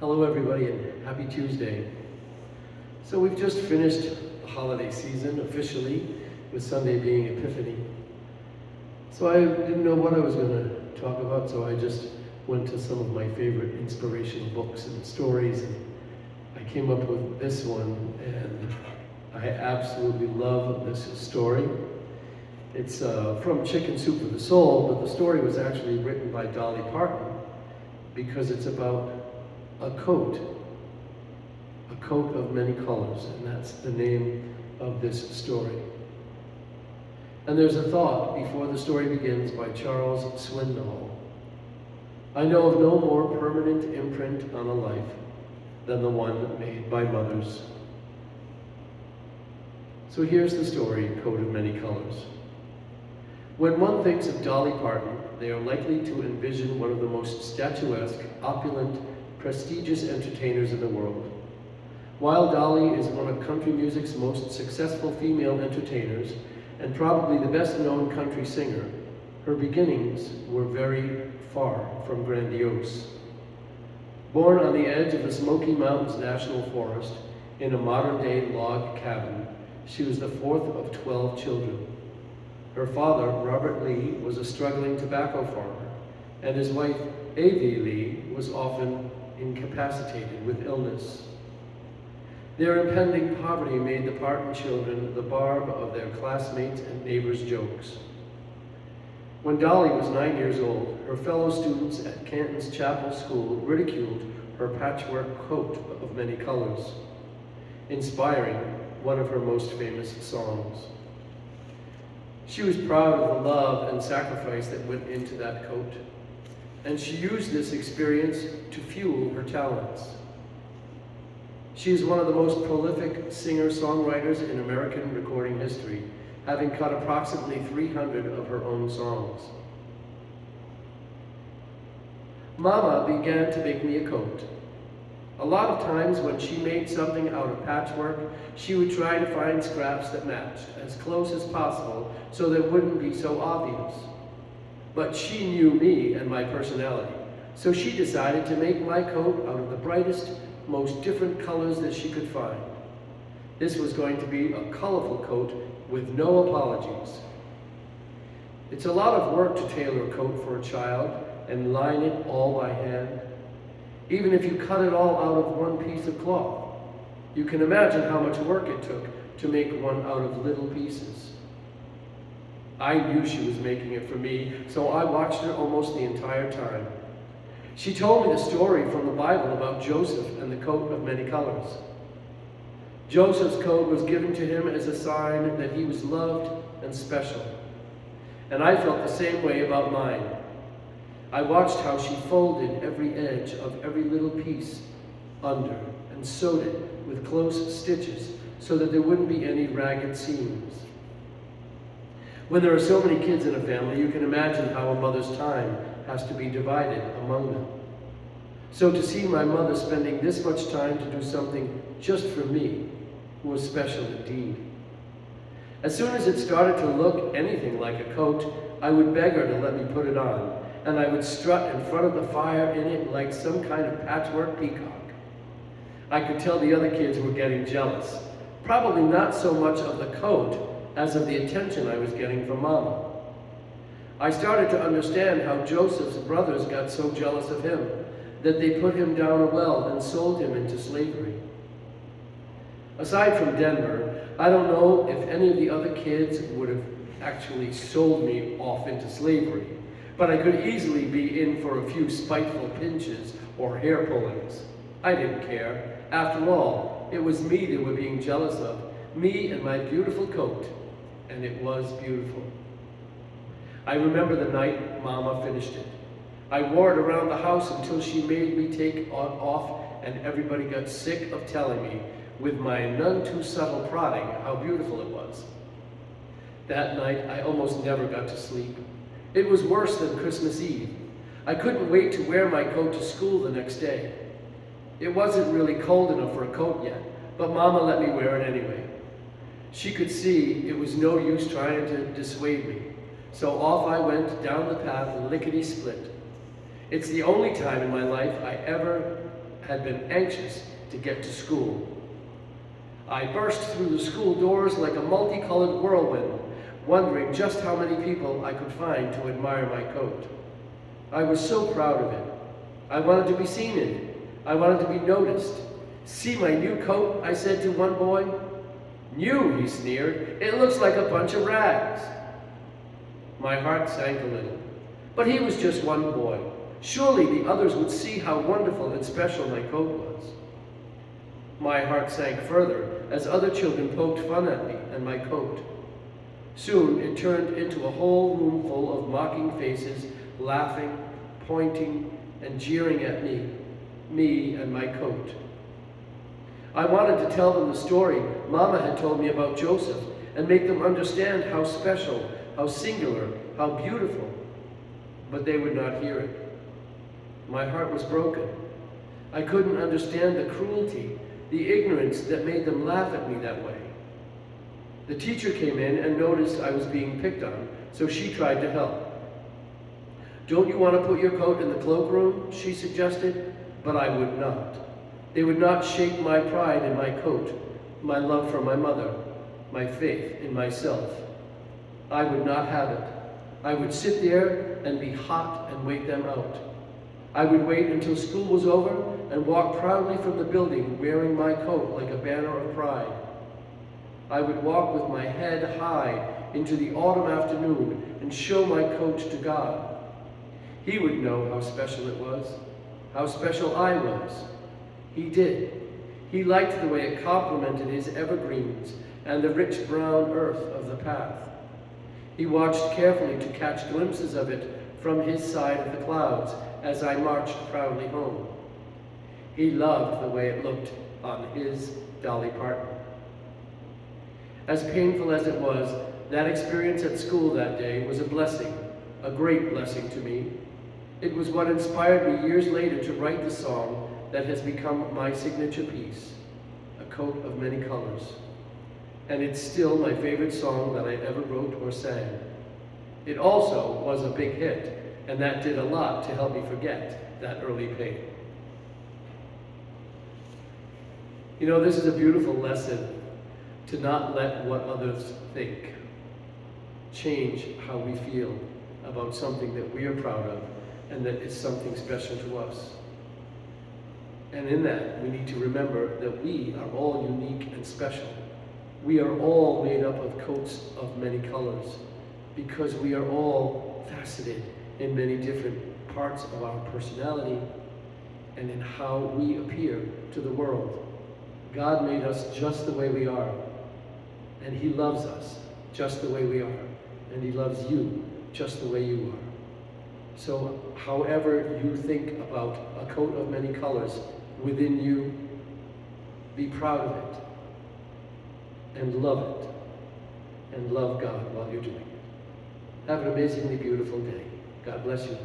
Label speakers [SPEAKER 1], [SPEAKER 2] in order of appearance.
[SPEAKER 1] Hello everybody and happy Tuesday. So we've just finished the holiday season officially, with Sunday being Epiphany. So I didn't know what I was going to talk about, so I just went to some of my favorite inspirational books and stories, and I came up with this one, and I absolutely love this story. It's from Chicken Soup for the Soul, but the story was actually written by Dolly Parton because it's about a coat of many colors, and that's the name of this story. And there's a thought before the story begins by Charles Swindoll. I know of no more permanent imprint on a life than the one made by mothers. So here's the story, Coat of Many Colors. When one thinks of Dolly Parton, they are likely to envision one of the most statuesque, opulent, prestigious entertainers in the world. While Dolly is one of country music's most successful female entertainers and probably the best-known country singer, her beginnings were very far from grandiose. Born on the edge of the Smoky Mountains National Forest in a modern-day log cabin, she was the fourth of 12 children. Her father, Robert Lee, was a struggling tobacco farmer, and his wife, A.V. Lee, was often incapacitated with illness. Their impending poverty made the Parton children the barb of their classmates and neighbors' jokes. When Dolly was 9 years old, her fellow students at Canton's Chapel School ridiculed her patchwork coat of many colors, inspiring one of her most famous songs. She was proud of the love and sacrifice that went into that coat, and she used this experience to fuel her talents. She is one of the most prolific singer-songwriters in American recording history, having cut approximately 300 of her own songs. Mama began to make me a coat. A lot of times when she made something out of patchwork, she would try to find scraps that matched as close as possible so that it wouldn't be so obvious. But she knew me and my personality, so she decided to make my coat out of the brightest, most different colors that she could find. This was going to be a colorful coat with no apologies. It's a lot of work to tailor a coat for a child and line it all by hand. Even if you cut it all out of one piece of cloth, you can imagine how much work it took to make one out of little pieces. I knew she was making it for me, so I watched her almost the entire time. She told me the story from the Bible about Joseph and the coat of many colors. Joseph's coat was given to him as a sign that he was loved and special. And I felt the same way about mine. I watched how she folded every edge of every little piece under and sewed it with close stitches so that there wouldn't be any ragged seams. When there are so many kids in a family, you can imagine how a mother's time has to be divided among them. So to see my mother spending this much time to do something just for me was special indeed. As soon as it started to look anything like a coat, I would beg her to let me put it on, and I would strut in front of the fire in it like some kind of patchwork peacock. I could tell the other kids were getting jealous, probably not so much of the coat as of the attention I was getting from Mama. I started to understand how Joseph's brothers got so jealous of him that they put him down a well and sold him into slavery. Aside from Denver, I don't know if any of the other kids would have actually sold me off into slavery, but I could easily be in for a few spiteful pinches or hair pullings. I didn't care. After all, it was me they were being jealous of, me and my beautiful coat, and it was beautiful. I remember the night Mama finished it. I wore it around the house until she made me take it off, and everybody got sick of telling me, with my none too subtle prodding, how beautiful it was. That night, I almost never got to sleep. It was worse than Christmas Eve. I couldn't wait to wear my coat to school the next day. It wasn't really cold enough for a coat yet, but Mama let me wear it anyway. She could see it was no use trying to dissuade me, so off I went down the path lickety-split. It's the only time in my life I ever had been anxious to get to school. I burst through the school doors like a multicolored whirlwind, wondering just how many people I could find to admire my coat. I was so proud of it. I wanted to be seen in it. I wanted to be noticed. "See my new coat?" I said to one boy. "New," he sneered. "It looks like a bunch of rags." My heart sank a little. But he was just one boy. Surely the others would see how wonderful and special my coat was. My heart sank further as other children poked fun at me and my coat. Soon it turned into a whole room full of mocking faces, laughing, pointing, and jeering at me and my coat. I wanted to tell them the story Mama had told me about Joseph and make them understand how special, how singular, how beautiful. But they would not hear it. My heart was broken. I couldn't understand the cruelty, the ignorance that made them laugh at me that way. The teacher came in and noticed I was being picked on, so she tried to help. "Don't you want to put your coat in the cloakroom?" she suggested, but I would not. They would not shake my pride in my coat, my love for my mother, my faith in myself. I would not have it. I would sit there and be hot and wait them out. I would wait until school was over and walk proudly from the building wearing my coat like a banner of pride. I would walk with my head high into the autumn afternoon and show my coat to God. He would know how special it was, how special I was. He did. He liked the way it complemented his evergreens and the rich brown earth of the path. He watched carefully to catch glimpses of it from his side of the clouds as I marched proudly home. He loved the way it looked on his Dolly Parton. As painful as it was, that experience at school that day was a blessing, a great blessing to me. It was what inspired me years later to write the song that has become my signature piece, A Coat of Many Colors. And it's still my favorite song that I ever wrote or sang. It also was a big hit, and that did a lot to help me forget that early pain. You know, this is a beautiful lesson to not let what others think change how we feel about something that we are proud of and that is something special to us. And in that, we need to remember that we are all unique and special. We are all made up of coats of many colors because we are all faceted in many different parts of our personality and in how we appear to the world. God made us just the way we are, and He loves us just the way we are, and He loves you just the way you are. So however you think about a coat of many colors within you, be proud of it, and love it, and love God while you're doing it. Have an amazingly beautiful day. God bless you.